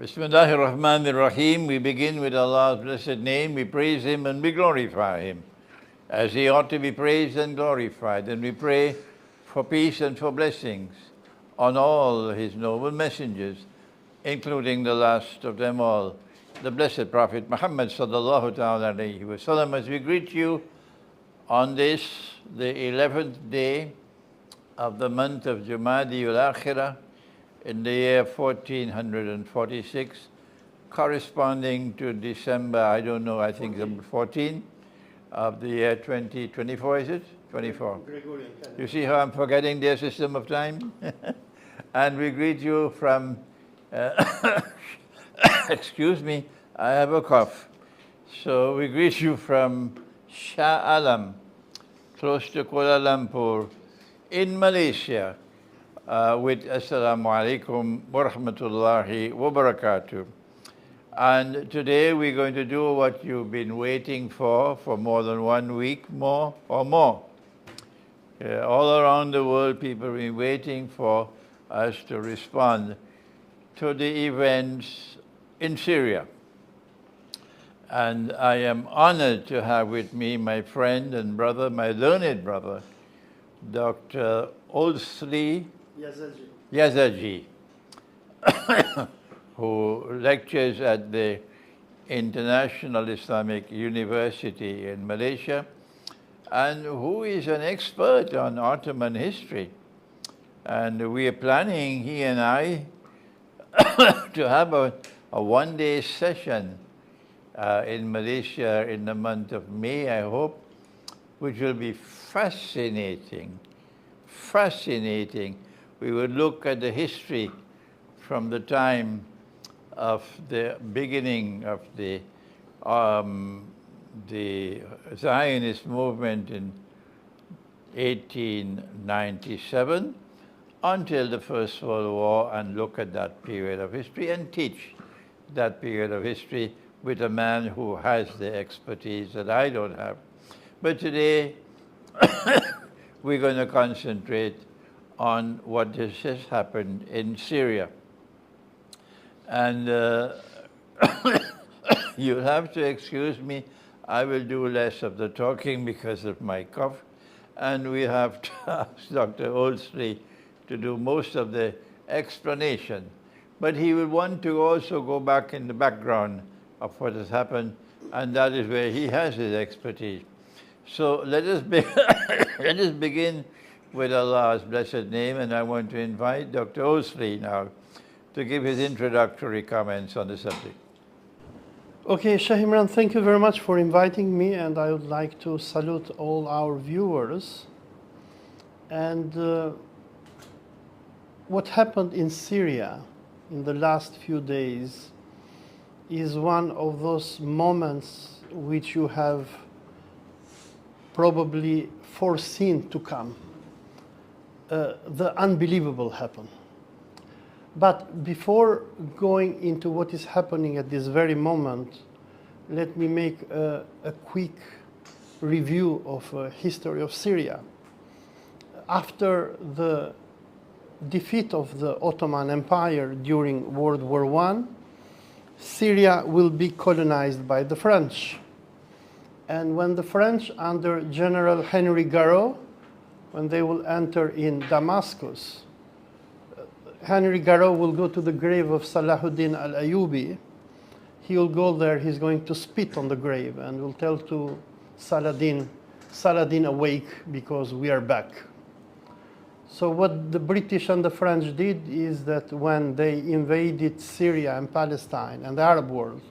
Bismillahir Rahmanir Rahim. We begin with Allah's blessed name. We praise Him and we glorify Him as He ought to be praised and glorified. And we pray for peace and for blessings on all His noble messengers, including the last of them all, the blessed Prophet Muhammad sallallahu ta'ala alayhi wa sallam. As we greet you on this, the 11th day of the month of Jumadi al-Akhirah, in the year 1446, corresponding to December, I don't know, I think 14 of the year 2024, is it? 24. Gregorian calendar. You see how I'm forgetting their system of time? And we greet you from, excuse me, I have a cough. So we greet you from Shah Alam, close to Kuala Lumpur, in Malaysia, with Assalamu alaikum wa rahmatullahi wa barakatuh. And today we're going to do what you've been waiting for more than 1 week, more or more. All around the world, people have been waiting for us to respond to the events in Syria. And I am honored to have with me my friend and brother, my learned brother, Dr. Olsi Yazaji, who lectures at the International Islamic University in Malaysia, and who is an expert on Ottoman history. And we are planning, he and I, to have a one-day session in Malaysia in the month of May, I hope, which will be fascinating. Fascinating. We will look at the history from the time of the beginning of the Zionist movement in 1897 until the First World War, and look at that period of history and teach that period of history with a man who has the expertise that I don't have. But today, we're going to concentrate on what has happened in Syria. And you'll have to excuse me, I will do less of the talking because of my cough, and we have to ask Dr. Olsi to do most of the explanation. But he will want to also go back in the background of what has happened, and that is where he has his expertise. So let us begin with Allah's blessed name, and I want to invite Dr. Olsi now to give his introductory comments on the subject. Okay, Sheikh Imran, thank you very much for inviting me, and I would like to salute all our viewers. And what happened in Syria in the last few days is one of those moments which you have probably foreseen to come. The unbelievable happened. But before going into what is happening at this very moment, let me make a quick review of history of Syria. After the defeat of the Ottoman Empire during World War I, Syria will be colonized by the French. And when the French, under General Henry Garraud, when they will enter in Damascus, Henry Garraud will go to the grave of Salahuddin al-Ayyubi. He will go there, he's going to spit on the grave and will tell to Saladin, awake because we are back. So what the British and the French did is that when they invaded Syria and Palestine and the Arab world,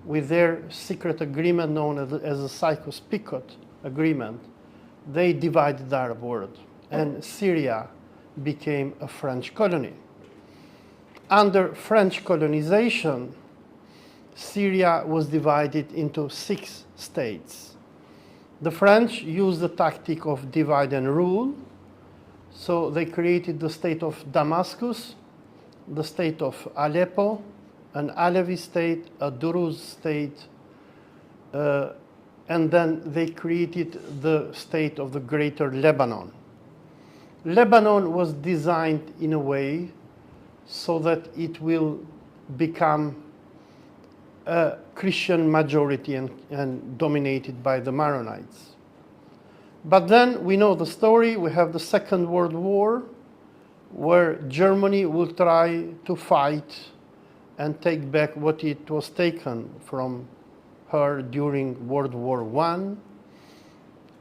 with their secret agreement known as the Sykes-Picot Agreement, they divided the Arab world, and Syria became a French colony. Under French colonization, Syria was divided into 6 states. The French used the tactic of divide and rule, so they created the state of Damascus, the state of Aleppo, an Alevi state, a Druze state, and then they created the state of the Greater Lebanon. Lebanon was designed in a way so that it will become a Christian majority and dominated by the Maronites. But then we know the story. We have the Second World War, where Germany will try to fight and take back what it was taken from her during World War I.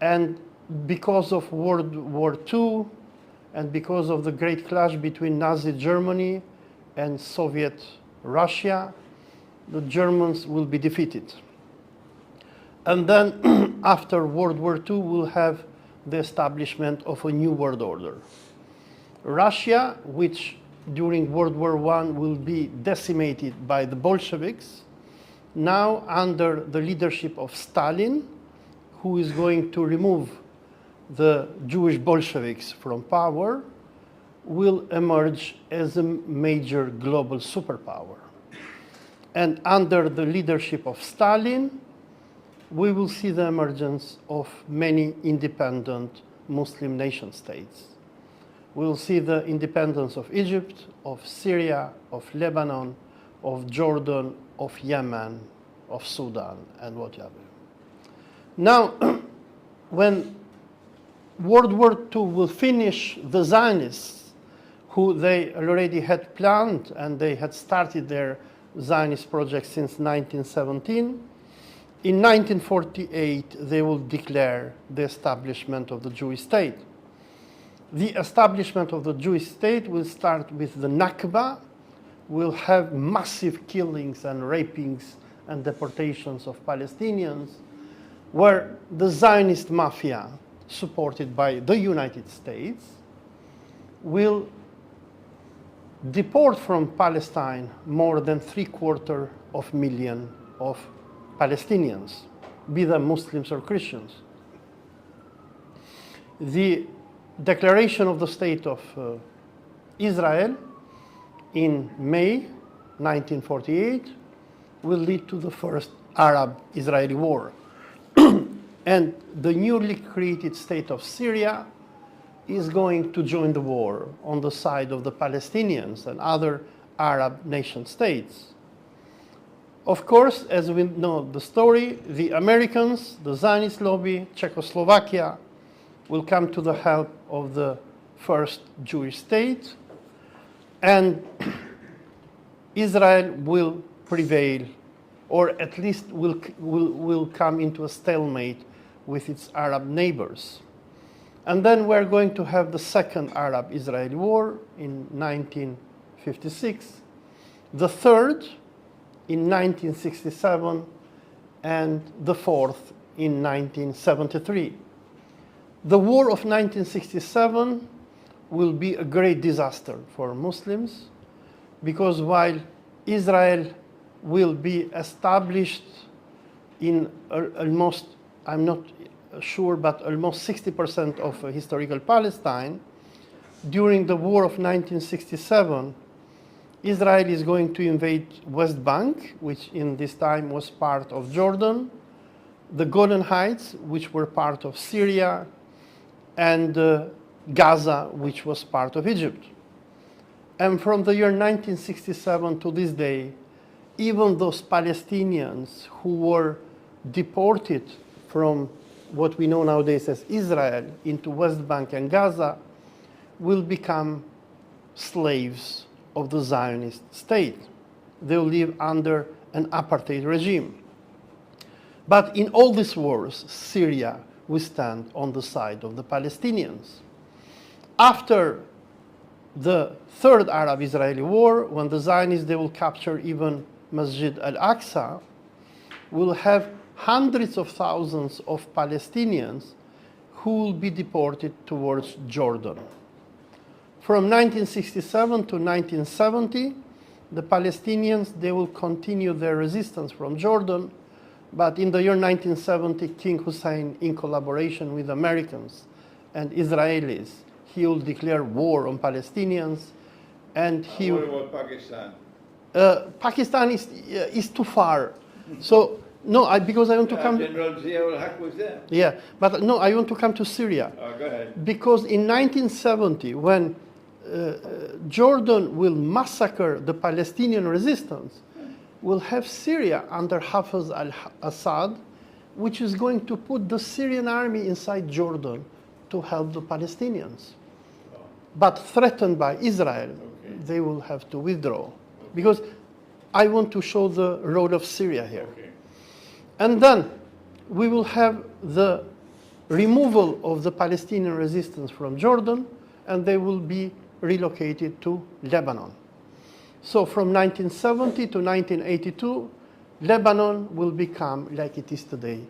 And because of World War II, and because of the great clash between Nazi Germany and Soviet Russia, the Germans will be defeated. And then after World War II, we'll have the establishment of a new world order. Russia, which during World War I will be decimated by the Bolsheviks, now under the leadership of Stalin, who is going to remove the Jewish Bolsheviks from power, will emerge as a major global superpower. And under the leadership of Stalin, we will see the emergence of many independent Muslim nation states. We will see the independence of Egypt, of Syria, of Lebanon, of Jordan, of Yemen, of Sudan, and whatever. Now, when World War II will finish, the Zionists, who they already had planned and they had started their Zionist project since 1917, in 1948 they will declare the establishment of the Jewish state. The establishment of the Jewish state will start with the Nakba, will have massive killings and rapings and deportations of Palestinians, where the Zionist mafia, supported by the United States, will deport from Palestine more than 750,000 of Palestinians, be them Muslims or Christians. The declaration of the State of Israel in May 1948 will lead to the first Arab-Israeli war. And the newly created state of Syria is going to join the war on the side of the Palestinians and other Arab nation states. Of course, as we know the story, the Americans, the Zionist lobby, Czechoslovakia, will come to the help of the first Jewish state, and Israel will prevail, or at least will come into a stalemate with its Arab neighbors. And then we're going to have the second Arab-Israeli war in 1956, the third in 1967, and the fourth in 1973. The war of 1967 will be a great disaster for Muslims, because while Israel will be established in almost, I'm not sure, but almost 60% of historical Palestine, during the war of 1967, Israel is going to invade West Bank, which in this time was part of Jordan, the Golan Heights, which were part of Syria, and Gaza, which was part of Egypt. And from the year 1967 to this day, even those Palestinians who were deported from what we know nowadays as Israel into West Bank and Gaza will become slaves of the Zionist state. They will live under an apartheid regime. But in all these wars, Syria will stand on the side of the Palestinians. After the third Arab-Israeli war, when the Zionists, they will capture even Masjid al-Aqsa, will have hundreds of thousands of Palestinians who will be deported towards Jordan. From 1967 to 1970, the Palestinians, they will continue their resistance from Jordan, but in the year 1970, King Hosein, in collaboration with Americans and Israelis, he will declare war on Palestinians, and he What about Pakistan? Pakistan is too far. So, no, because I want to come... General Zia-ul-Haq was there. Yeah, but no, I want to come to Syria. Oh, go ahead. Because in 1970, when Jordan will massacre the Palestinian resistance, will have Syria under Hafiz al-Assad, which is going to put the Syrian army inside Jordan to help the Palestinians. But threatened by Israel, they will have to withdraw. Because I want to show the role of Syria here. And then we will have the removal of the Palestinian resistance from Jordan, and they will be relocated to Lebanon. So from 1970 to 1982, Lebanon will become like it is today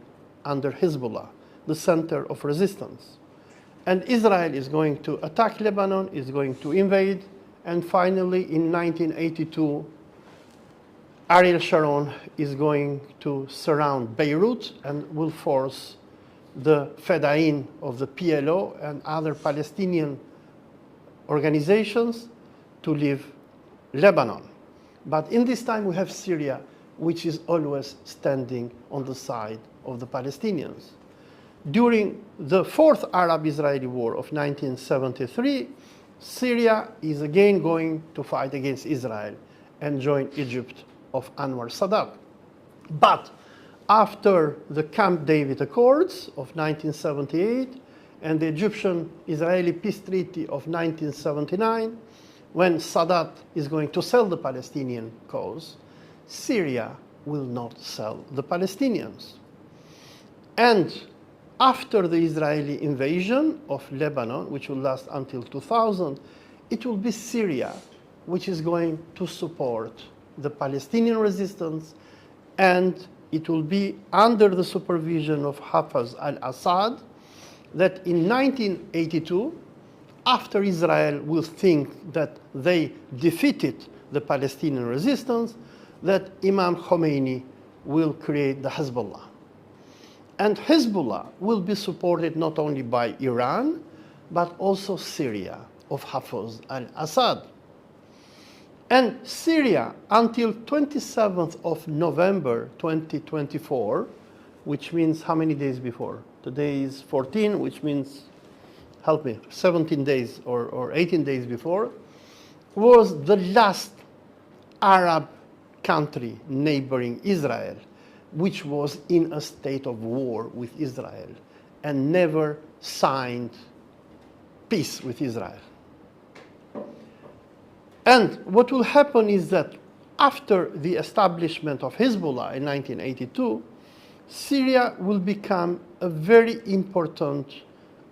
under Hezbollah, the center of resistance. And Israel is going to attack Lebanon, is going to invade, and finally in 1982, Ariel Sharon is going to surround Beirut and will force the Fedayeen of the PLO and other Palestinian organizations to leave Lebanon. But in this time we have Syria, which is always standing on the side of the Palestinians. During the Fourth Arab-Israeli War of 1973, Syria is again going to fight against Israel and join Egypt of Anwar Sadat. But after the Camp David Accords of 1978 and the Egyptian-Israeli Peace Treaty of 1979, when Sadat is going to sell the Palestinian cause, Syria will not sell the Palestinians. And after the Israeli invasion of Lebanon, which will last until 2000, it will be Syria which is going to support the Palestinian resistance, and it will be under the supervision of Hafiz al-Assad that in 1982, after Israel will think that they defeated the Palestinian resistance, that Imam Khomeini will create the Hezbollah. And Hezbollah will be supported not only by Iran, but also Syria of Hafiz al-Assad. And Syria, until 27th of November 2024, which means how many days before? Today is 14, which means, help me, 17 days or 18 days before, was the last Arab country neighboring Israel, which was in a state of war with Israel and never signed peace with Israel. And what will happen is that after the establishment of Hezbollah in 1982, Syria will become a very important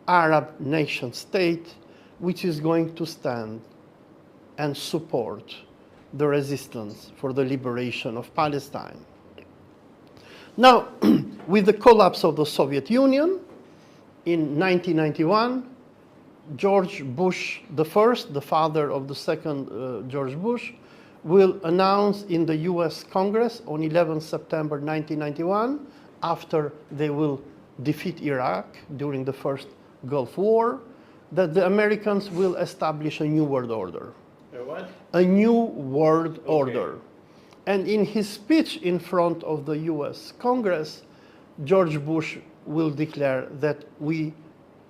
Arab nation state which is going to stand and support the resistance for the liberation of Palestine. Now, with the collapse of the Soviet Union in 1991, George Bush I, the father of the second George Bush, will announce in the US Congress on 11 September 1991, after they will defeat Iraq during the first Gulf War, that the Americans will establish a new world order. A what? A new world order. And in his speech in front of the US Congress, George Bush will declare that we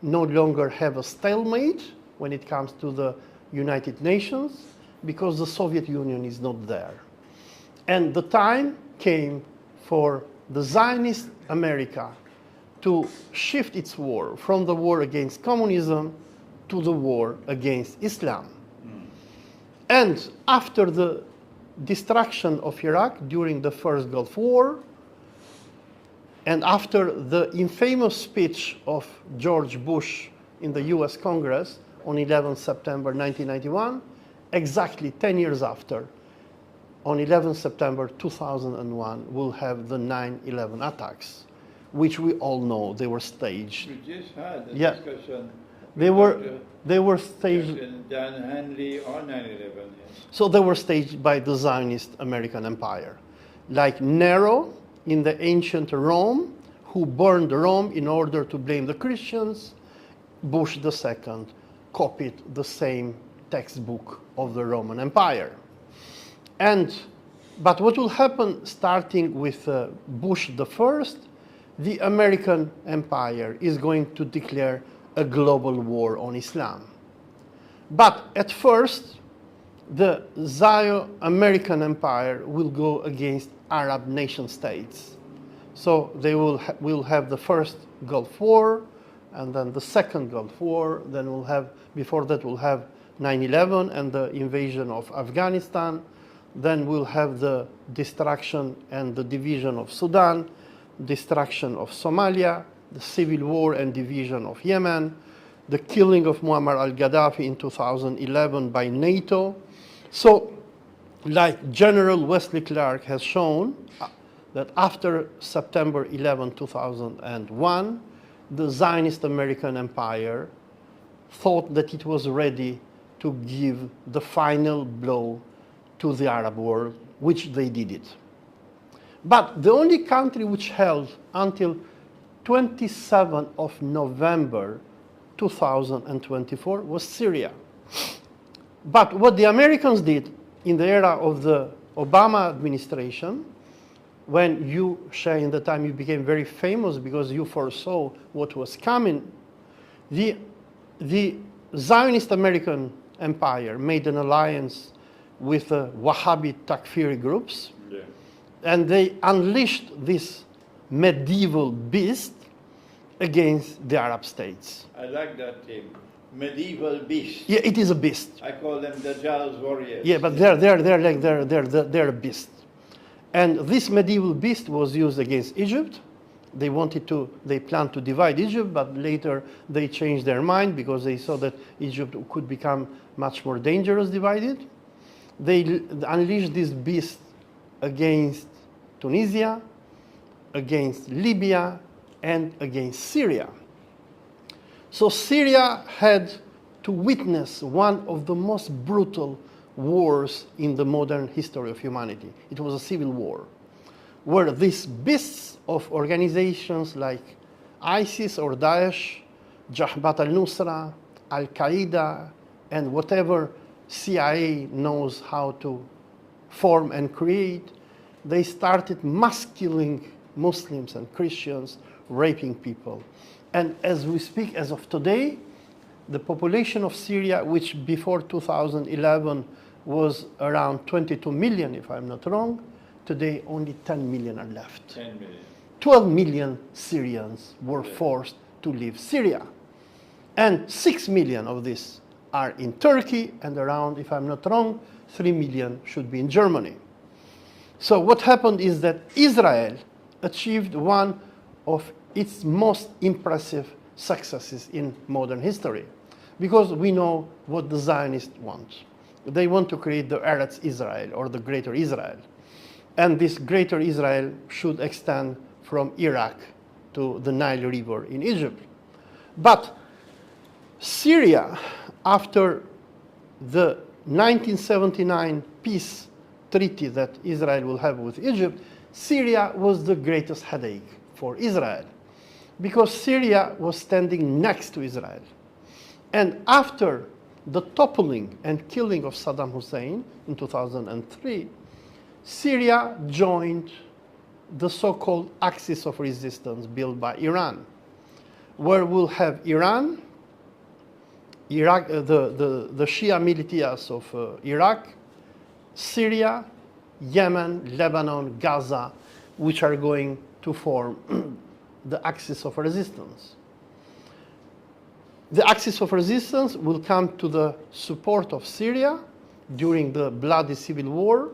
no longer have a stalemate when it comes to the United Nations because the Soviet Union is not there. And the time came for the Zionist America to shift its war from the war against communism to the war against Islam. And after the destruction of Iraq during the first Gulf War, and after the infamous speech of George Bush in the US Congress on 11 September 1991, exactly 10 years after, on 11 September 2001, we'll have the 9/11 attacks, which we all know they were staged. We just had a Yeah. discussion. They were staged. Dan Hanley on 9/11. Yes. So they were staged by the Zionist American Empire. Like Nero in the ancient Rome, who burned Rome in order to blame the Christians, Bush II copied the same textbook of the Roman Empire. But what will happen starting with Bush I, the American empire is going to declare a global war on Islam. But at first, the Zio-American empire will go against Arab nation states. So they will have the first Gulf War, and then the second Gulf War. Then before that we'll have 9/11 and the invasion of Afghanistan. Then we'll have the destruction and the division of Sudan, destruction of Somalia, the civil war and division of Yemen, the killing of Muammar al-Gaddafi in 2011 by NATO. So, like General Wesley Clark has shown, that after September 11, 2001, the Zionist American empire thought that it was ready to give the final blow to the Arab world, which they did it. But the only country which held until 27th of November 2024 was Syria. But what the Americans did in the era of the Obama administration, when you, Sheikh, in the time you became very famous because you foresaw what was coming, the Zionist American empire made an alliance with the Wahhabi Takfiri groups, and they unleashed this medieval beast against the Arab states. I like that name, medieval beast. Yeah, it is a beast. I call them the Dajjal's warriors. Yeah, but they're a beast. And this medieval beast was used against Egypt. They planned to divide Egypt, but later they changed their mind because they saw that Egypt could become much more dangerous divided. They unleashed this beast against Tunisia, against Libya, and against Syria. So Syria had to witness one of the most brutal wars in the modern history of humanity. It was a civil war, where these beasts of organizations like ISIS or Daesh, Jabhat al-Nusra, Al-Qaeda, and whatever CIA knows how to form and create, they started mass killing Muslims and Christians, raping people. And as we speak, as of today, the population of Syria, which before 2011 was around 22 million, if I'm not wrong, today only 10 million are left. 10 million. 12 million Syrians were forced to leave Syria. And 6 million of these are in Turkey, and around, if I'm not wrong, 3 million should be in Germany. So what happened is that Israel achieved one of its most impressive successes in modern history, because we know what the Zionists want. They want to create the Eretz Israel, or the Greater Israel. And this Greater Israel should extend from Iraq to the Nile River in Egypt. But Syria, after the 1979 peace treaty that Israel will have with Egypt, Syria was the greatest headache for Israel, because Syria was standing next to Israel. And after the toppling and killing of Saddam Hussein in 2003, Syria joined the so-called axis of resistance built by Iran, where we'll have Iran, Iraq, the Shia militias of Iraq, Syria, Yemen, Lebanon, Gaza, which are going to form the axis of resistance. The axis of resistance will come to the support of Syria during the bloody civil war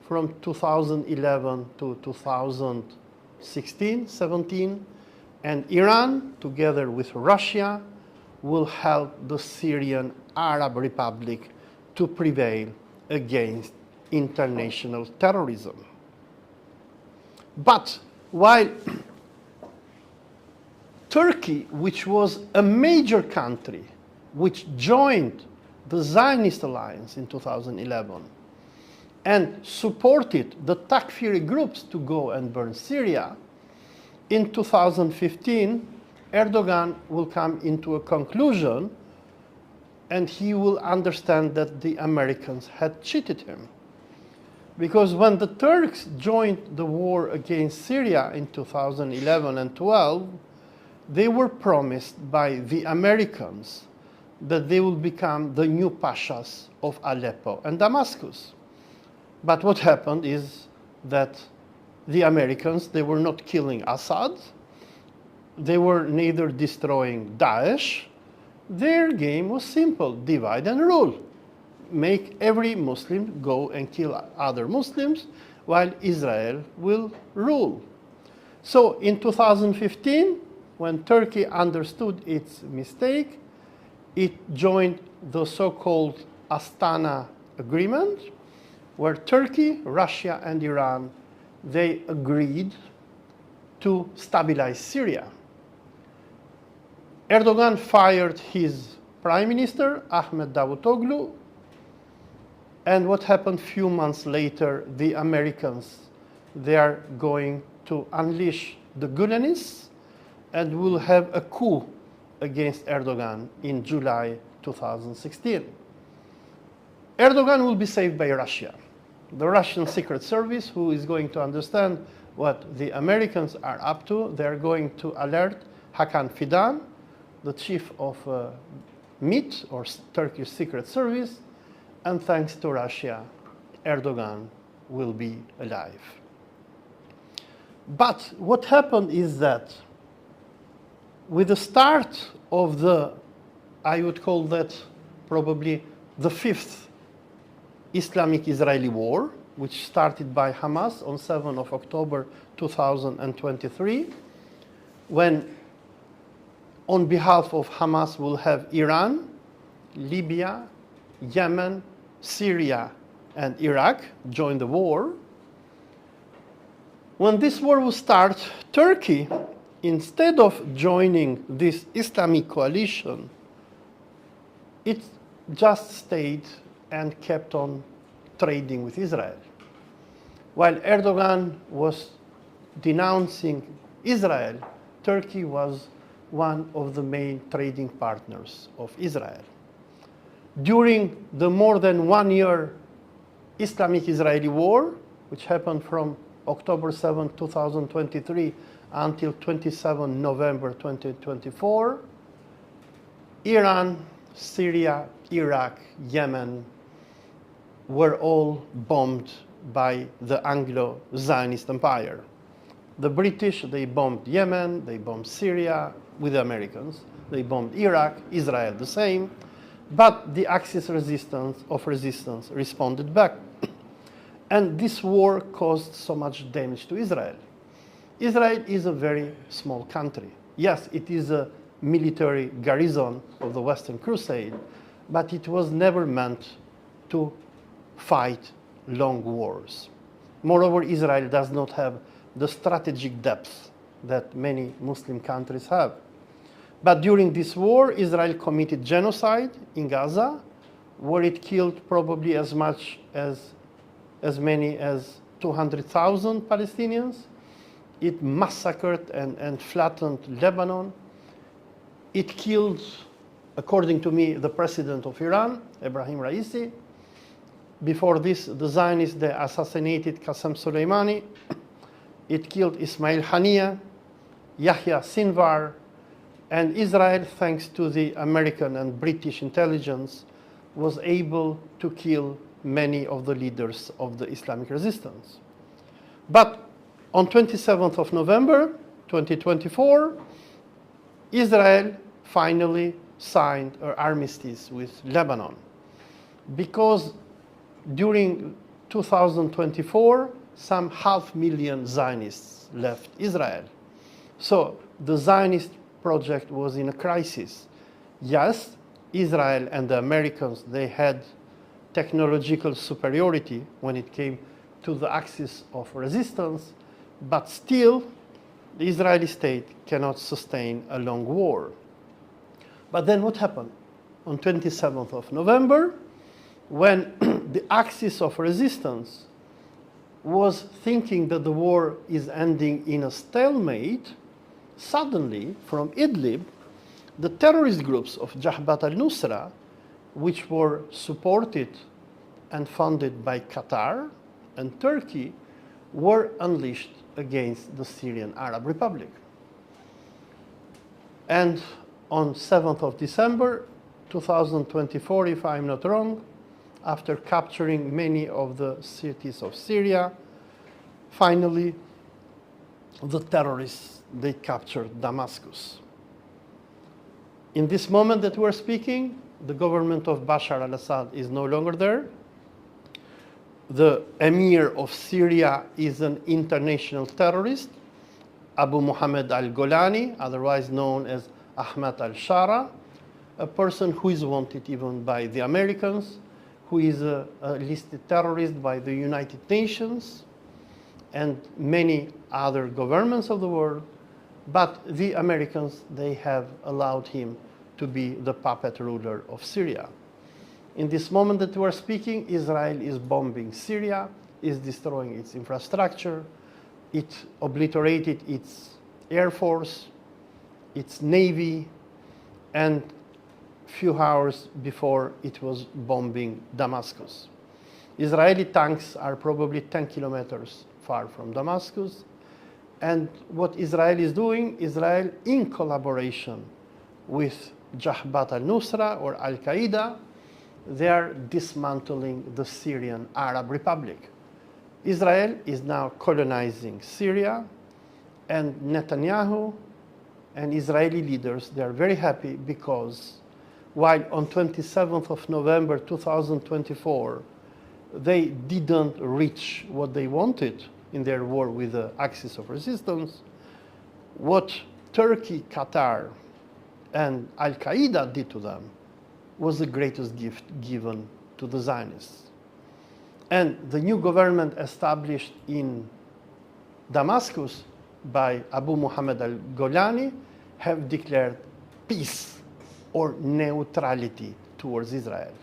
from 2011 to 2016, 17, and Iran, together with Russia, will help the Syrian Arab Republic to prevail against international terrorism. But while Turkey, which was a major country, which joined the Zionist alliance in 2011 and supported the Takfiri groups to go and burn Syria, in 2015, Erdogan will come into a conclusion and he will understand that the Americans had cheated him. Because when the Turks joined the war against Syria in 2011 and 12, they were promised by the Americans that they will become the new pashas of Aleppo and Damascus. But what happened is that the Americans, they were not killing Assad, they were neither destroying Daesh. Their game was simple: divide and rule. Make every Muslim go and kill other Muslims while Israel will rule. So in 2015, when Turkey understood its mistake, it joined the so-called Astana Agreement, where Turkey, Russia, and Iran, they agreed to stabilize Syria. Erdogan fired his prime minister, Ahmet Davutoglu, and what happened few months later, the Americans, they are going to unleash the Gulenists and will have a coup against Erdogan in July 2016. Erdogan will be saved by Russia. The Russian Secret Service, who is going to understand what the Americans are up to, they are going to alert Hakan Fidan, the chief of MIT, or Turkish Secret Service, and thanks to Russia, Erdogan will be alive. But what happened is that with the start of the, I would call that probably the fifth Islamic-Israeli war, which started by Hamas on 7th of October 2023, when on behalf of Hamas will have Iran, Libya, Yemen, Syria, and Iraq join the war. When this war will start, Turkey, instead of joining this Islamic coalition, it just stayed and kept on trading with Israel. While Erdogan was denouncing Israel, Turkey was one of the main trading partners of Israel. During the more than 1 year Islamic-Israeli war, which happened from October 7, 2023 until 27 November 2024, Iran, Syria, Iraq, Yemen were all bombed by the Anglo-Zionist Empire. The British, they bombed Yemen, they bombed Syria with the Americans, they bombed Iraq, Israel the same, but the Axis of resistance responded back. And this war caused so much damage to Israel. Israel is a very small country. Yes, it is a military garrison of the Western Crusade, but it was never meant to fight long wars. Moreover, Israel does not have the strategic depth that many Muslim countries have. But during this war, Israel committed genocide in Gaza, where it killed probably as many as 200,000 Palestinians. It massacred and flattened Lebanon. It killed, according to me, the president of Iran, Ebrahim Raisi. Before this, the Zionists, they assassinated Qasem Soleimani. It killed Ismail Haniyeh, Yahya Sinwar, and Israel, thanks to the American and British intelligence, was able to kill many of the leaders of the Islamic resistance. But on 27th of November 2024, Israel finally signed an armistice with Lebanon, because during 2024, some 500,000 Zionists left Israel. So the Zionist project was in a crisis. Yes, Israel and the Americans, they had technological superiority when it came to the axis of resistance, but still, the Israeli state cannot sustain a long war. But then what happened? On 27th of November, when the axis of resistance was thinking that the war is ending in a stalemate, suddenly, from Idlib, the terrorist groups of Jabhat al-Nusra, which were supported and funded by Qatar and Turkey, were unleashed against the Syrian Arab Republic. And on 7th of December, 2024, if I'm not wrong, after capturing many of the cities of Syria, finally, the terrorists, they captured Damascus. In this moment that we're speaking, the government of Bashar al-Assad is no longer there. The emir of Syria is an international terrorist, Abu Muhammad al-Golani, otherwise known as Ahmad al-Shara, a person who is wanted even by the Americans, who is a listed terrorist by the United Nations and many other governments of the world. But the Americans, they have allowed him to be the puppet ruler of Syria. In this moment that we are speaking, Israel is bombing Syria, is destroying its infrastructure, it obliterated its air force, its navy, and few hours before it was bombing Damascus. Israeli tanks are probably 10 kilometers far from Damascus. And what Israel is doing, Israel in collaboration with Jabhat al-Nusra or Al-Qaeda, they are dismantling the Syrian Arab Republic. Israel is now colonizing Syria, and Netanyahu and Israeli leaders, they are very happy because while on 27th of November 2024, they didn't reach what they wanted in their war with the Axis of Resistance, what Turkey, Qatar, and Al-Qaeda did to them was the greatest gift given to the Zionists. And the new government established in Damascus by Abu Muhammad al-Golani have declared peace or neutrality towards Israel.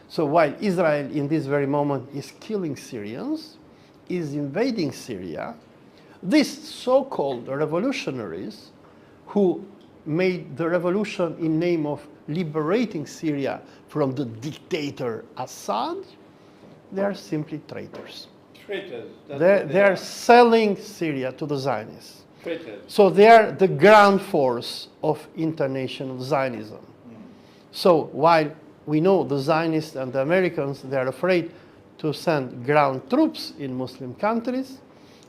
So while Israel in this very moment is killing Syrians, is invading Syria, these so-called revolutionaries who made the revolution in name of liberating Syria from the dictator Assad, they are simply traitors. Traitors. They are selling Syria to the Zionists. Traitors. So they are the ground force of international Zionism. So while we know the Zionists and the Americans, they are afraid to send ground troops in Muslim countries,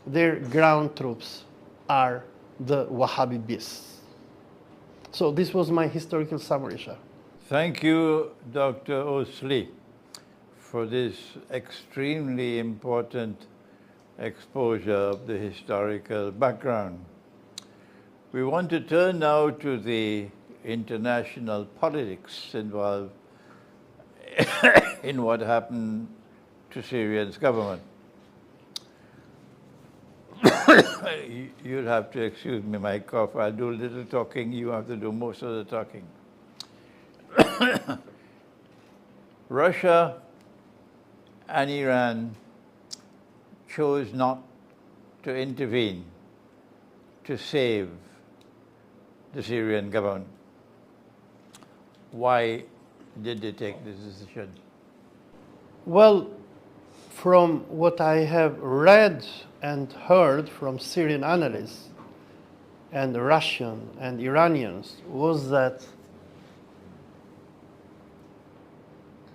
their ground troops are the Wahhabi beasts. So this was my historical summary, Sheikh. Thank you, Dr. Olsi, for this extremely important exposure of the historical background. We want to turn now to the international politics involved in what happened to Syria's government. You'll have to excuse me, my cough. I'll do a little talking. You have to do most of the talking. Russia and Iran chose not to intervene to save the Syrian government. Why did they take this decision? Well, from what I have read and heard from Syrian analysts and Russian and Iranians was that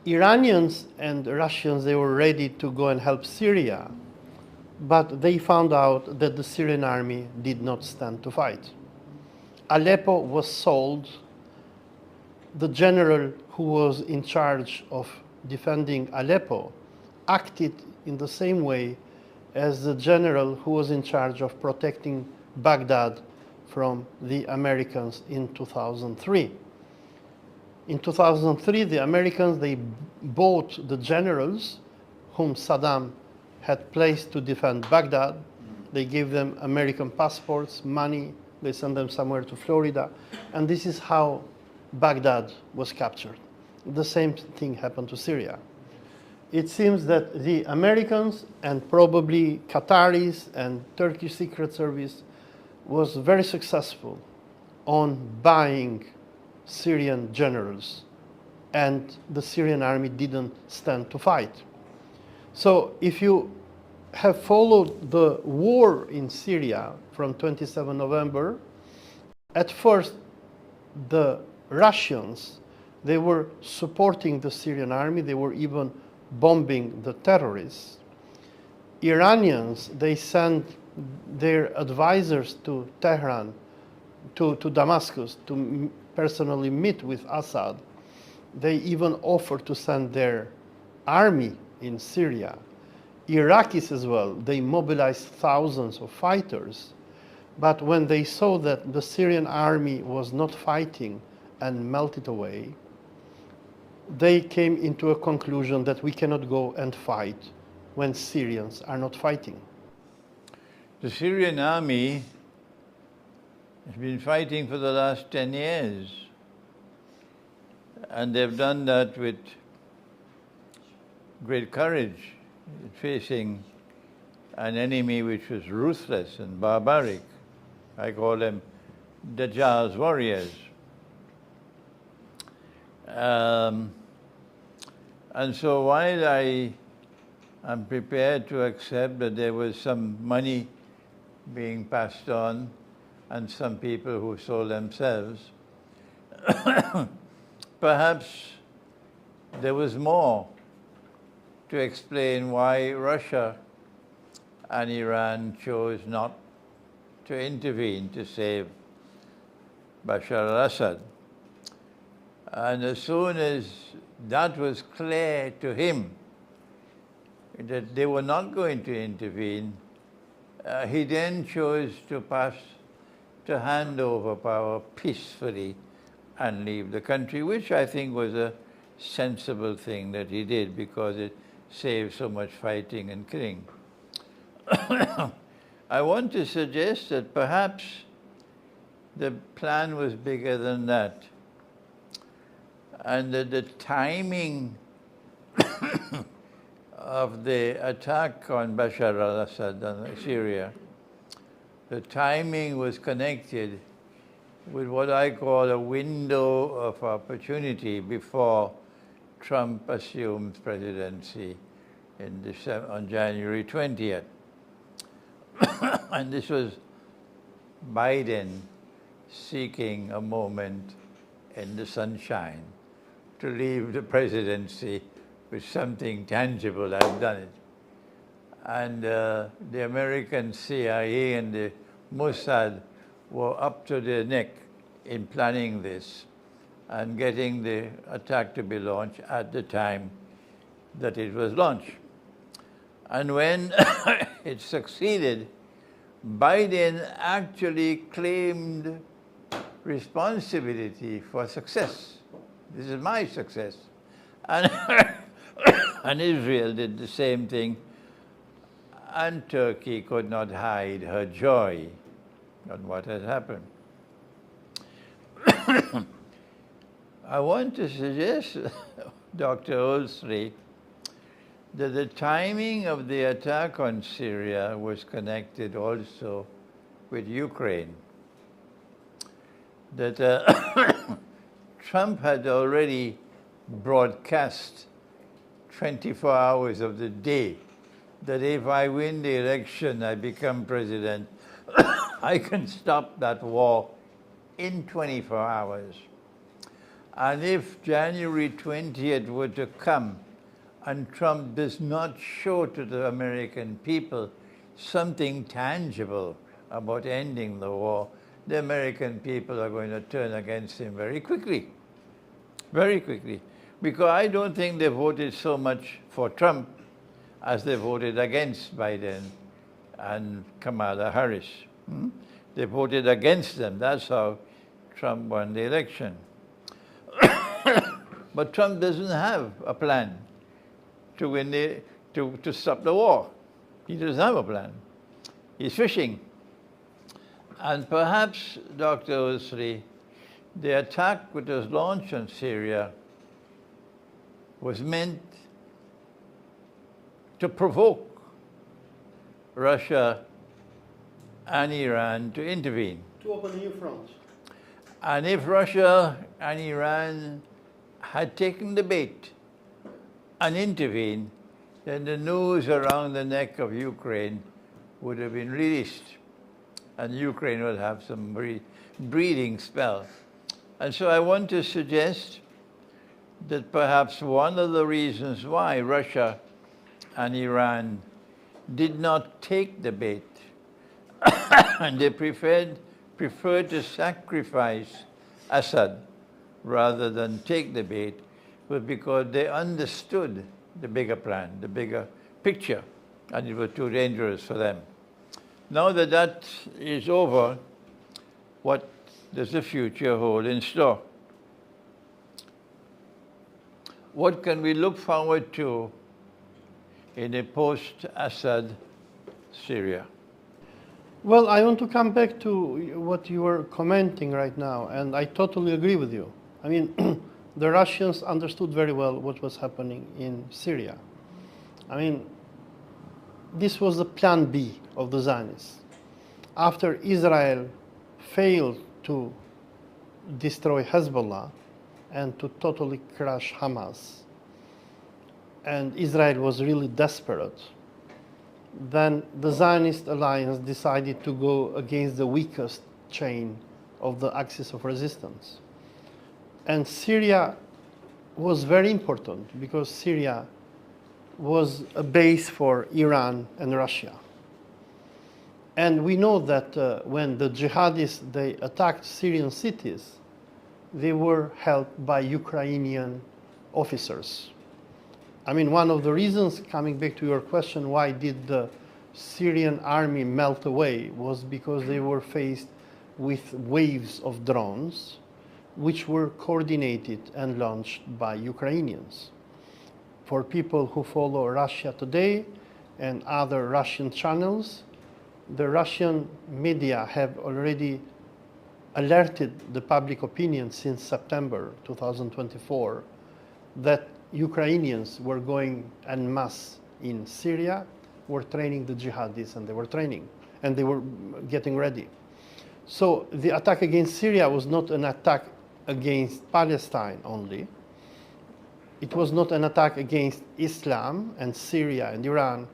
Iranians and Russians, they were ready to go and help Syria, but they found out that the Syrian army did not stand to fight. Aleppo was sold. The general who was in charge of defending Aleppo acted in the same way as the general who was in charge of protecting Baghdad from the Americans in 2003. In 2003, the Americans, they bought the generals whom Saddam had placed to defend Baghdad. They gave them American passports, money, they sent them somewhere to Florida, and this is how Baghdad was captured. The same thing happened to Syria. It seems that the Americans and probably Qataris and Turkish Secret Service was very successful on buying Syrian generals, and the Syrian army didn't stand to fight. So if you have followed the war in Syria from 27 November, at first the Russians, They were supporting the Syrian army. They were even bombing the terrorists. Iranians, they sent their advisors to Tehran, to Damascus, to personally meet with Assad. They even offered to send their army in Syria. Iraqis as well, they mobilized thousands of fighters. But when they saw that the Syrian army was not fighting and melted away, they came into a conclusion that we cannot go and fight when Syrians are not fighting. The Syrian army has been fighting for the last 10 years. And they've done that with great courage, facing an enemy which was ruthless and barbaric. I call them Dajjal's warriors. And so while I am prepared to accept that there was some money being passed on and some people who sold themselves, perhaps there was more to explain why Russia and Iran chose not to intervene to save Bashar al-Assad. And as soon as that was clear to him, that they were not going to intervene, he then chose to hand over power peacefully and leave the country, which I think was a sensible thing that he did because it saved so much fighting and killing. I want to suggest that perhaps the plan was bigger than that, and that the timing of the attack on Bashar al-Assad in Syria, the timing was connected with what I call a window of opportunity before Trump assumed presidency on January 20th. And this was Biden seeking a moment in the sunshine to leave the presidency with something tangible. I've done it. And the American CIA and the Mossad were up to their neck in planning this and getting the attack to be launched at the time that it was launched. And when it succeeded, Biden actually claimed responsibility for success. This is my success. And, and Israel did the same thing. And Turkey could not hide her joy on what had happened. I want to suggest, Dr. Olsi, that the timing of the attack on Syria was connected also with Ukraine. That Trump had already broadcast 24 hours of the day that if I win the election, I become president, I can stop that war in 24 hours. And if January 20th were to come and Trump does not show to the American people something tangible about ending the war, the American people are going to turn against him very quickly. Very quickly. Because I don't think they voted so much for Trump as they voted against Biden and Kamala Harris. They voted against them. That's how Trump won the election. But Trump doesn't have a plan to win to stop the war. He doesn't have a plan. He's fishing. And perhaps, Dr. Olsi, the attack which was launched on Syria was meant to provoke Russia and Iran to intervene. To open a new front. And if Russia and Iran had taken the bait and intervened, then the noose around the neck of Ukraine would have been released. And Ukraine would have some breathing spell. And so I want to suggest that perhaps one of the reasons why Russia and Iran did not take the bait and they preferred to sacrifice Assad rather than take the bait was because they understood the bigger plan, the bigger picture, and it was too dangerous for them. Now that that is over, what does the future hold in store? What can we look forward to in a post-Assad Syria? Well, I want to come back to what you were commenting right now, and I totally agree with you. I mean, the Russians understood very well what was happening in Syria. I mean, this was the plan B of the Zionists. After Israel failed to destroy Hezbollah and to totally crush Hamas, and Israel was really desperate, then the Zionist alliance decided to go against the weakest chain of the axis of resistance. And Syria was very important because Syria was a base for Iran and Russia. And we know that when the jihadists, they attacked Syrian cities, they were helped by Ukrainian officers. I mean, one of the reasons, coming back to your question, why did the Syrian army melt away was because they were faced with waves of drones which were coordinated and launched by Ukrainians. For people who follow Russia Today and other Russian channels, the Russian media have already alerted the public opinion since September 2024 that Ukrainians were going en masse in Syria, were training the jihadis, and they were getting ready. So the attack against Syria was not an attack against Palestine only. It was not an attack against Islam and Syria and Iran,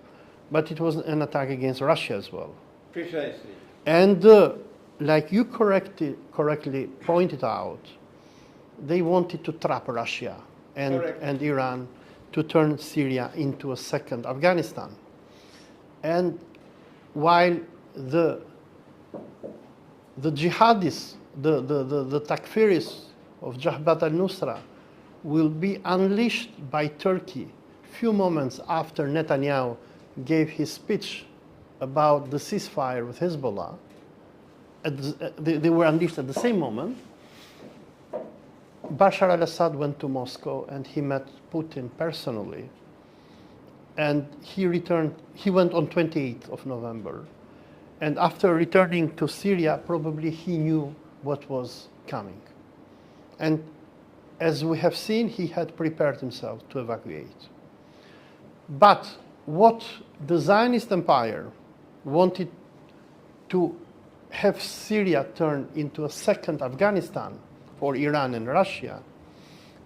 but it was an attack against Russia as well. Precisely. And like you correctly pointed out, they wanted to trap Russia and Iran to turn Syria into a second Afghanistan. And while the jihadists, the takfiris of Jabhat al-Nusra will be unleashed by Turkey few moments after Netanyahu gave his speech about the ceasefire with Hezbollah, they were unleashed at the same moment. Bashar al-Assad went to Moscow and he met Putin personally. And he went on 28th of November. And after returning to Syria, probably he knew what was coming. And as we have seen, he had prepared himself to evacuate. But what the Zionist empire wanted to have Syria turn into a second Afghanistan for Iran and Russia,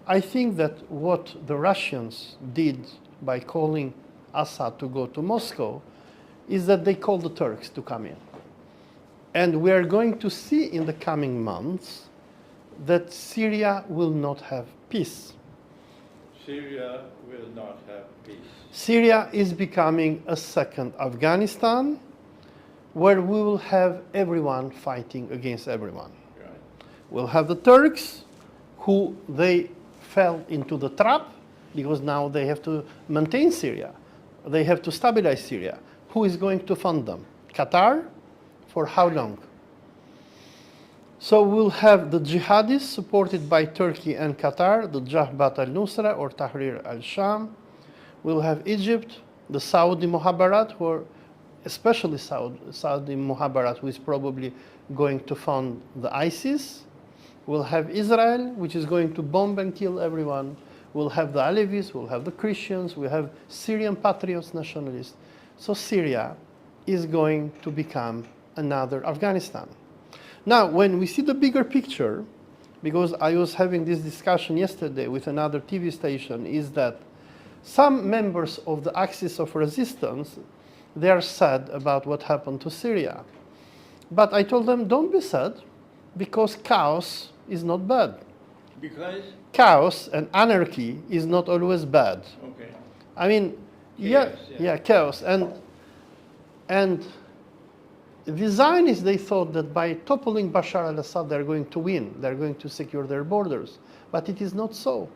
I think that what the Russians did by calling Assad to go to Moscow is that they called the Turks to come in. And we are going to see in the coming months that Syria will not have peace. Syria will not have peace. Syria is becoming a second Afghanistan where we will have everyone fighting against everyone. Right. We'll have the Turks, who they fell into the trap because now they have to maintain Syria. They have to stabilize Syria. Who is going to fund them? Qatar? For how long? So we'll have the jihadists supported by Turkey and Qatar, the Jabhat al-Nusra or Tahrir al-Sham. We'll have Egypt, the Saudi Muhabarat, who are especially Saudi Muhabarat, who is probably going to fund the ISIS. We'll have Israel, which is going to bomb and kill everyone. We'll have the Alevis, we'll have the Christians, we'll have Syrian patriots, nationalists. So Syria is going to become another Afghanistan. Now, when we see the bigger picture, because I was having this discussion yesterday with another TV station, is that some members of the axis of resistance, they are sad about what happened to Syria. But I told them, don't be sad, because chaos is not bad. Because? Chaos and anarchy is not always bad. Okay. I mean, chaos. And the Zionists, they thought that by toppling Bashar al-Assad, they're going to win. They're going to secure their borders. But it is not so.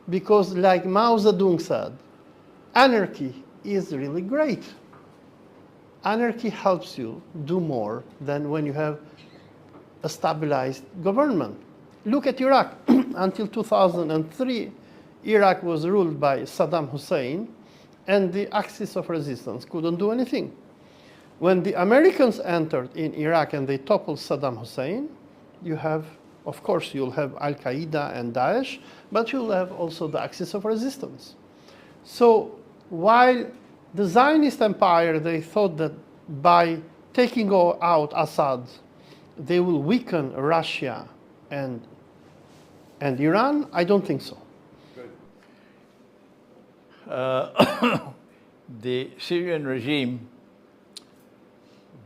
Because like Mao Zedong said, anarchy is really great. Anarchy helps you do more than when you have a stabilized government. Look at Iraq. Until 2003, Iraq was ruled by Saddam Hussein, and the axis of resistance couldn't do anything. When the Americans entered in Iraq and they toppled Saddam Hussein, you have, of course, you'll have Al-Qaeda and Daesh, but you'll have also the axis of resistance. So while the Zionist empire, they thought that by taking out Assad, they will weaken Russia and Iran, I don't think so. Good. The Syrian regime,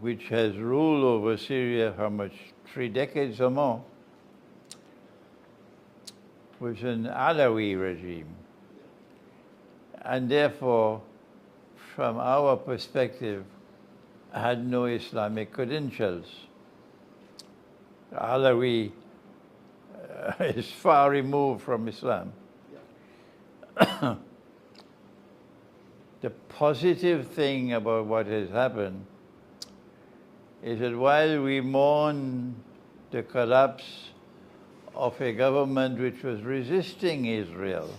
which has ruled over Syria how much, 3 decades or more, was an Alawi regime. And therefore, from our perspective, had no Islamic credentials. Alawi is far removed from Islam. Yeah. The positive thing about what has happened is that while we mourn the collapse of a government which was resisting Israel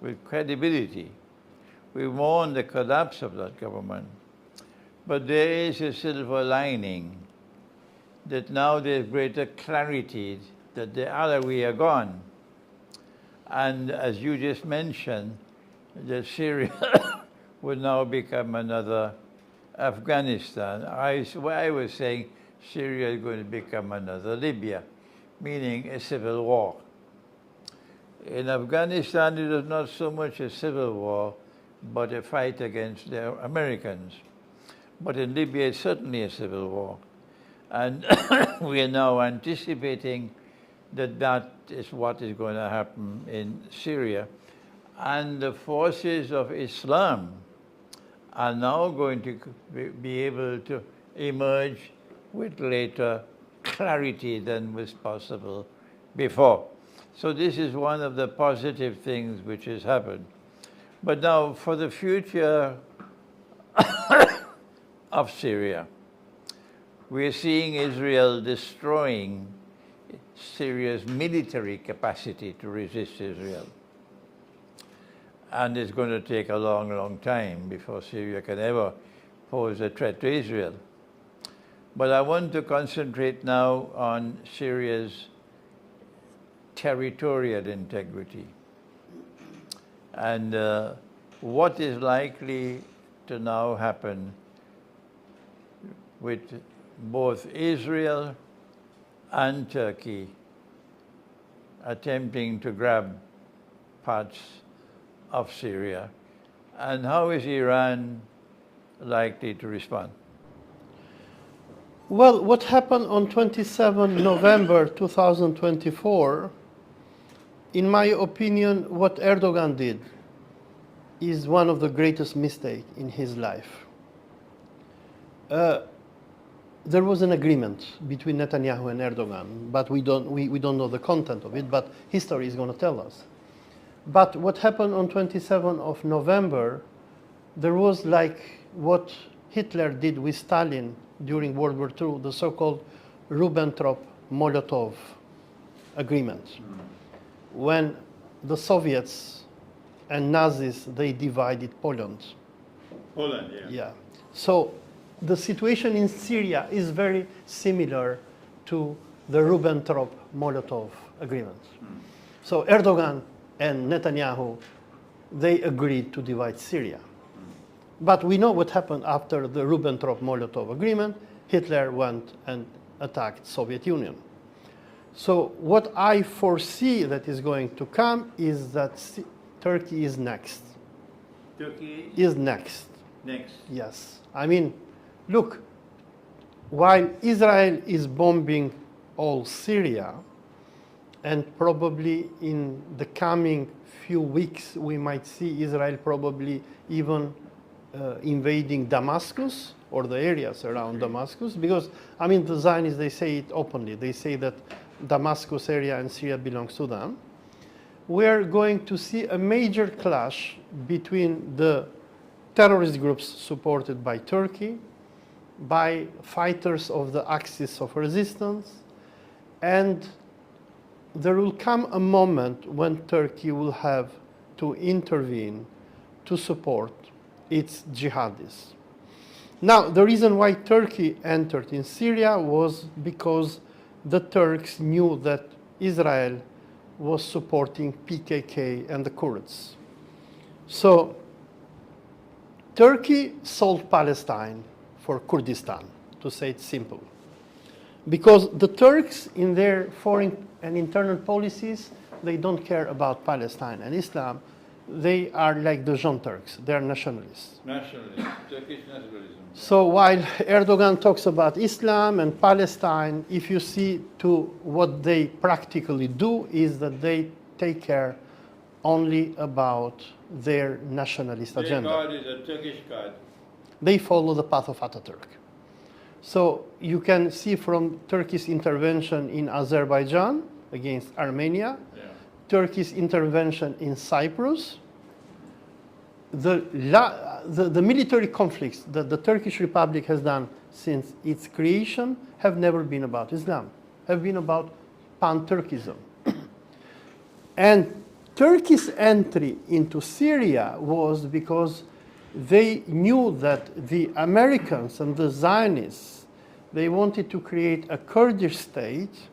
with credibility, we mourn the collapse of that government. But there is a silver lining that now there's greater clarity that the Alawi are gone. And as you just mentioned, that Syria would now become another Afghanistan. I was saying Syria is going to become another Libya, meaning a civil war. In Afghanistan, it is not so much a civil war, but a fight against the Americans. But in Libya, it's certainly a civil war. And we are now anticipating that that is what is going to happen in Syria. And the forces of Islam are now going to be able to emerge with greater clarity than was possible before. So this is one of the positive things which has happened. But now for the future of Syria, we're seeing Israel destroying Syria's military capacity to resist Israel. And it's going to take a long, long time before Syria can ever pose a threat to Israel. But I want to concentrate now on Syria's territorial integrity and what is likely to now happen with both Israel and Turkey attempting to grab parts of Syria, and how is Iran likely to respond? Well, what happened on 27 November 2024, in my opinion, what Erdogan did is one of the greatest mistakes in his life. There was an agreement between Netanyahu and Erdogan, but we don't know the content of it, but history is going to tell us. But what happened on 27 of November, there was like what Hitler did with Stalin during World War II, the so-called Ribbentrop-Molotov agreement, when the Soviets and Nazis, they divided Poland. Poland, yeah. Yeah. So the situation in Syria is very similar to the Ribbentrop-Molotov agreement. So Erdogan and Netanyahu, they agreed to divide Syria. But we know what happened after the Ribbentrop-Molotov agreement. Hitler went and attacked Soviet Union. So what I foresee that is going to come is that Turkey is next. Turkey is next. Next. Yes. I mean, look, while Israel is bombing all Syria, and probably in the coming few weeks we might see Israel probably even invading Damascus or the areas around Damascus, because I mean the Zionists, they say it openly. They say that Damascus area and Syria belongs to them. We are going to see a major clash between the terrorist groups supported by Turkey, by fighters of the axis of resistance, and there will come a moment when Turkey will have to intervene to support its jihadists. Now, the reason why Turkey entered in Syria was because the Turks knew that Israel was supporting PKK and the Kurds. So Turkey sold Palestine for Kurdistan, to say it simple. Because the Turks, in their foreign and internal policies, they don't care about Palestine and Islam. They are like the Jean Turks. They are nationalists. Nationalism, Turkish nationalism. So while Erdogan talks about Islam and Palestine, if you see to what they practically do is that they take care only about their nationalist agenda. Their God is a Turkish God. They follow the path of Ataturk. So you can see from Turkey's intervention in Azerbaijan against Armenia, Turkey's intervention in Cyprus, the military conflicts that the Turkish Republic has done since its creation have never been about Islam, have been about pan-Turkism. And Turkey's entry into Syria was because they knew that the Americans and the Zionists, they wanted to create a Kurdish state,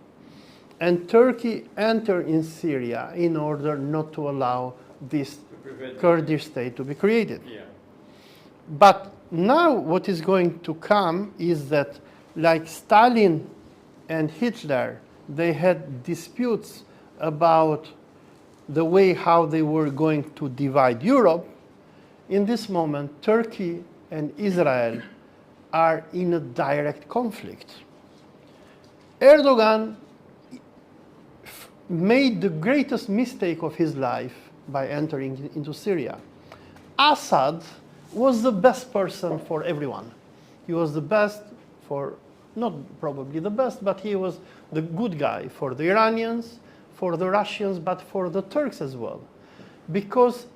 and Turkey entered in Syria in order not to allow this Kurdish state to be created. Yeah. But now what is going to come is that, like Stalin and Hitler, they had disputes about the way how they were going to divide Europe. In this moment, Turkey and Israel are in a direct conflict. Erdogan made the greatest mistake of his life by entering into Syria. Assad was the best person for everyone. He was the best for, not probably the best, but he was the good guy for the Iranians, for the Russians, but for the Turks as well. Because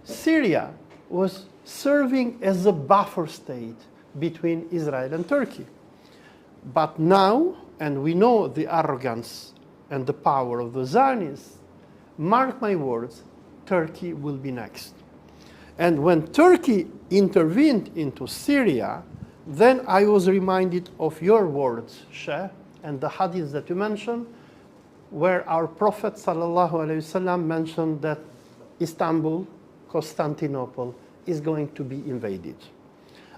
Syria was serving as a buffer state between Israel and Turkey. But now, and we know the arrogance and the power of the Zionists, mark my words, Turkey will be next. And when Turkey intervened into Syria, then I was reminded of your words, Sheikh, and the hadiths that you mentioned, where our Prophet ﷺ mentioned that Istanbul, Constantinople, is going to be invaded.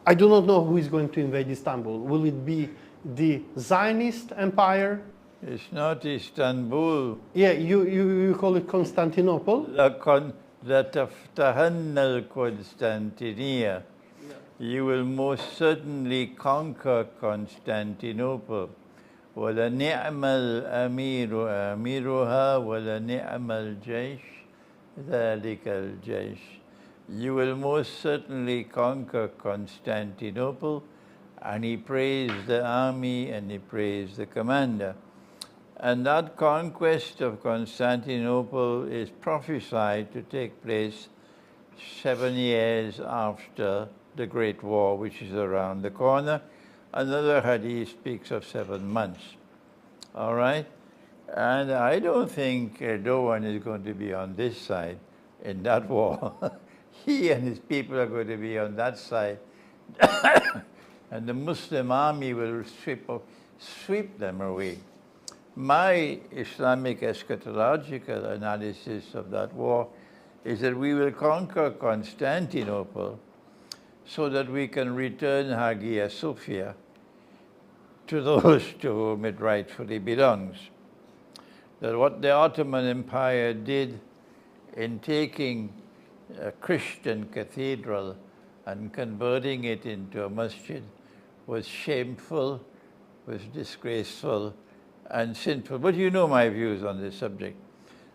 I do not know who is going to invade Istanbul. Will it be the Zionist empire? It's not Istanbul. Yeah, you call it Constantinople. لَتَفْتَحَنَّ الْقُسْطَنْطِنِيَّةَ. You will most certainly conquer Constantinople. وَلَنِعْمَ الْأَمِيرُ أَمِيرُهَا وَلَنِعْمَ الْجَيْشُ ذَلِكَ الْجَيْشُ. You will most certainly conquer Constantinople. And he praised the army and he praised the commander. And that conquest of Constantinople is prophesied to take place 7 years after the Great War, which is around the corner. Another hadith speaks of 7 months. All right? And I don't think Erdogan is going to be on this side in that war. He and his people are going to be on that side. And the Muslim army will sweep them away. My Islamic eschatological analysis of that war is that we will conquer Constantinople so that we can return Hagia Sophia to those to whom it rightfully belongs. That what the Ottoman Empire did in taking a Christian cathedral and converting it into a masjid was shameful, was disgraceful, and sinful. But you know my views on this subject.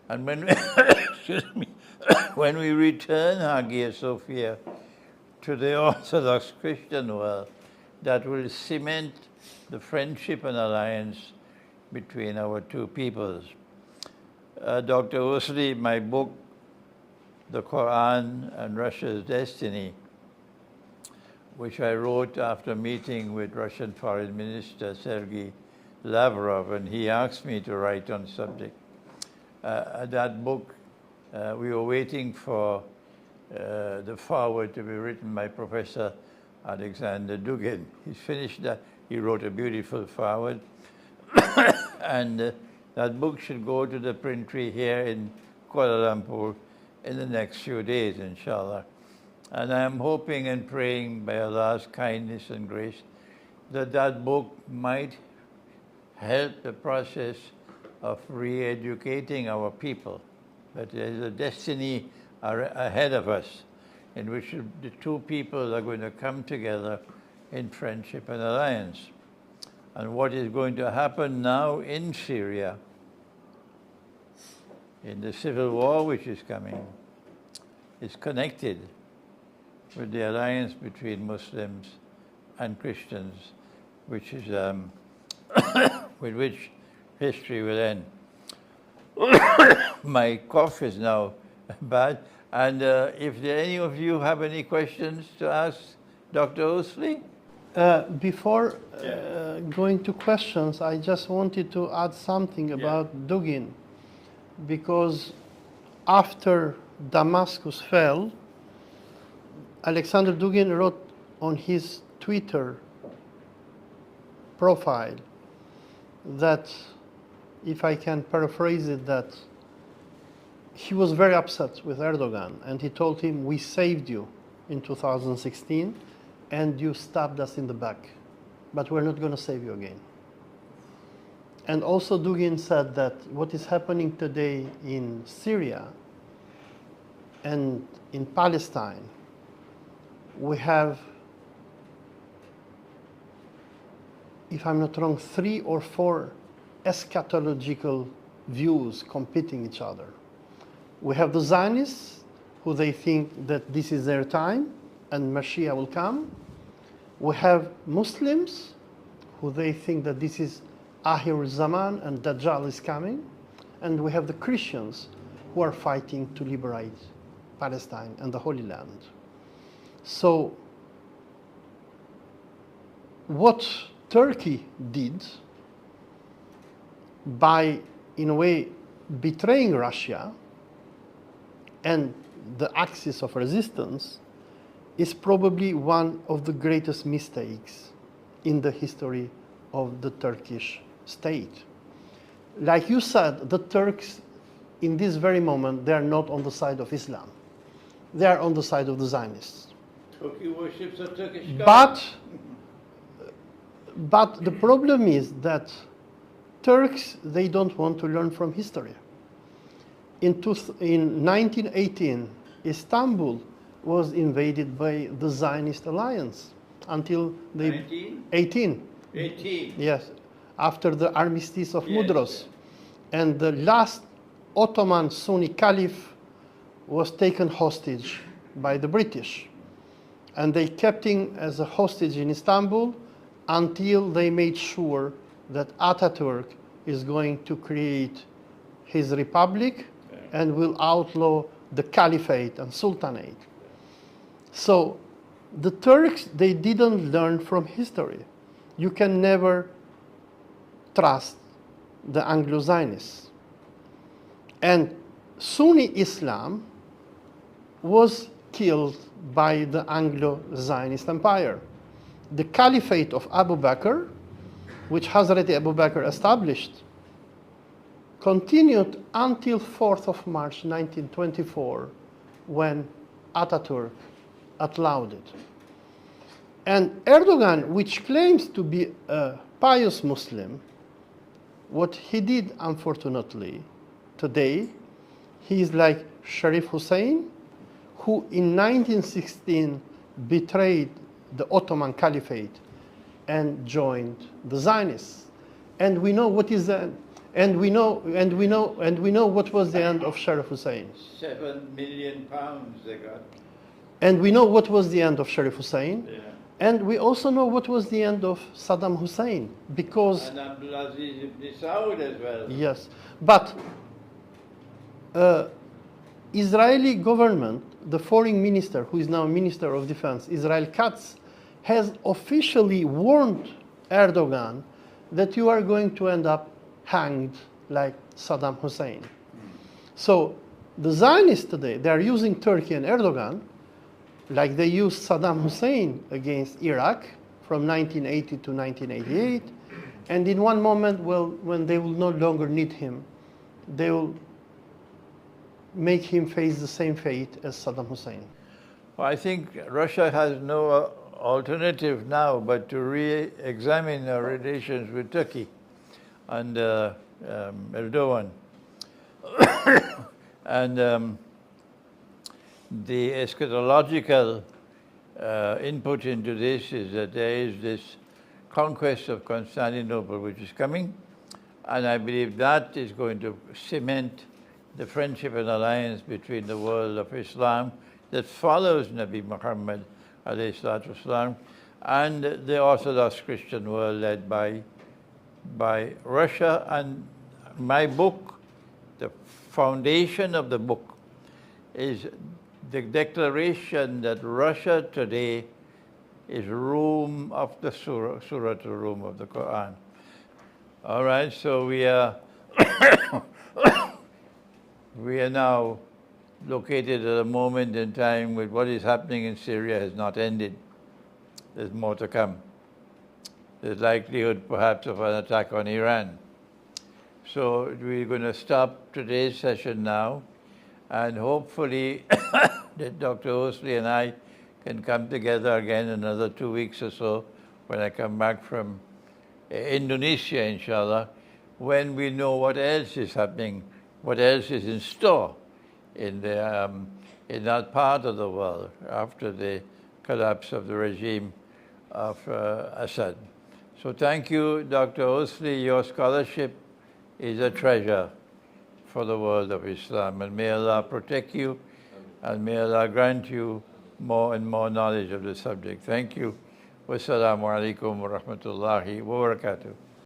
And when, excuse me, when we return Hagia Sophia to the Orthodox Christian world, that will cement the friendship and alliance between our two peoples. Dr. Olsi, my book, The Quran and Russia's Destiny, which I wrote after meeting with Russian Foreign Minister Sergei Lavrov, and he asked me to write on the subject. That book, we were waiting for the foreword to be written by Professor Alexander Dugin. He's finished that. He wrote a beautiful foreword. And that book should go to the printry here in Kuala Lumpur in the next few days, inshallah. And I am hoping and praying by Allah's kindness and grace that that book might help the process of re-educating our people. That there is a destiny ahead of us in which the two people are going to come together in friendship and alliance. And what is going to happen now in Syria, in the civil war which is coming, is connected with the alliance between Muslims and Christians, which is with which history will end. My cough is now bad, and if any of you have any questions to ask Dr. Olsi? Before going to questions, I just wanted to add something about Dugin, because after Damascus fell, Alexander Dugin wrote on his Twitter profile that, if I can paraphrase it, that he was very upset with Erdogan, and he told him, "We saved you in 2016, and you stabbed us in the back, but we're not going to save you again." And also Dugin said that what is happening today in Syria and in Palestine, we have, if I'm not wrong, 3 or 4 eschatological views competing each other. We have the Zionists, who they think that this is their time and Mashiach will come. We have Muslims, who they think that this is Akhir Zaman and Dajjal is coming. And we have the Christians, who are fighting to liberate Palestine and the Holy Land. So what Turkey did by, in a way, betraying Russia and the axis of resistance is probably one of the greatest mistakes in the history of the Turkish state. Like you said, the Turks, in this very moment, they are not on the side of Islam. They are on the side of the Zionists. Turkey worships a Turkish God. But the problem is that Turks, they don't want to learn from history. In 1918, Istanbul was invaded by the Zionist alliance until they... 18. Yes, after the armistice of Mudros. And the last Ottoman Sunni Caliph was taken hostage by the British. And they kept him as a hostage in Istanbul until they made sure that Ataturk is going to create his republic and will outlaw the caliphate and sultanate. So the Turks, they didn't learn from history. You can never trust the Anglo-Zionists. And Sunni Islam was killed by the Anglo-Zionist empire. The caliphate of Abu Bakr, which Hazrat Abu Bakr established, continued until 4th of March 1924, when Ataturk outlawed it. And Erdogan, which claims to be a pious Muslim, what he did, unfortunately, today, he is like Sharif Hosein, who in 1916 betrayed the Ottoman Caliphate and joined the Zionists. And we know what is the and we know what was the end of Sheriff Hosein. £7 million they got. And we know what was the end of Sheriff Hosein. Yeah. And we also know what was the end of Saddam Hussein, because And Abdulaziz ibn Saud as well. yes, but Israeli government, the foreign minister, who is now Minister of Defense, Israel Katz, has officially warned Erdogan that you are going to end up hanged like Saddam Hussein. So the Zionists today, they are using Turkey and Erdogan like they used Saddam Hussein against Iraq from 1980 to 1988. And in one moment, well, when they will no longer need him, they will make him face the same fate as Saddam Hussein. Well, I think Russia has no alternative now but to re-examine our relations with Turkey and Erdogan. And the eschatological input into this is that there is this conquest of Constantinople which is coming, and I believe that is going to cement the friendship and alliance between the world of Islam that follows Nabi Muhammad alayhi salatu wasalam and the Orthodox Christian world led by Russia. And my book, the foundation of the book, is the declaration that Russia today is room of the surah to room of the Quran. All right, so we are we are now located at a moment in time with what is happening in Syria has not ended. There's more to come. There's likelihood perhaps of an attack on Iran. So we're going to stop today's session now, and hopefully that Dr. Olsi and I can come together again another 2 weeks or so when I come back from Indonesia, inshallah, when we know what else is happening, what else is in store in that part of the world after the collapse of the regime of Assad. So thank you, Dr. Olsi. Your scholarship is a treasure for the world of Islam, and may Allah protect you, and may Allah grant you more and more knowledge of the subject. Thank you. Wassalamu alaikum wa rahmatullahi wa barakatuh.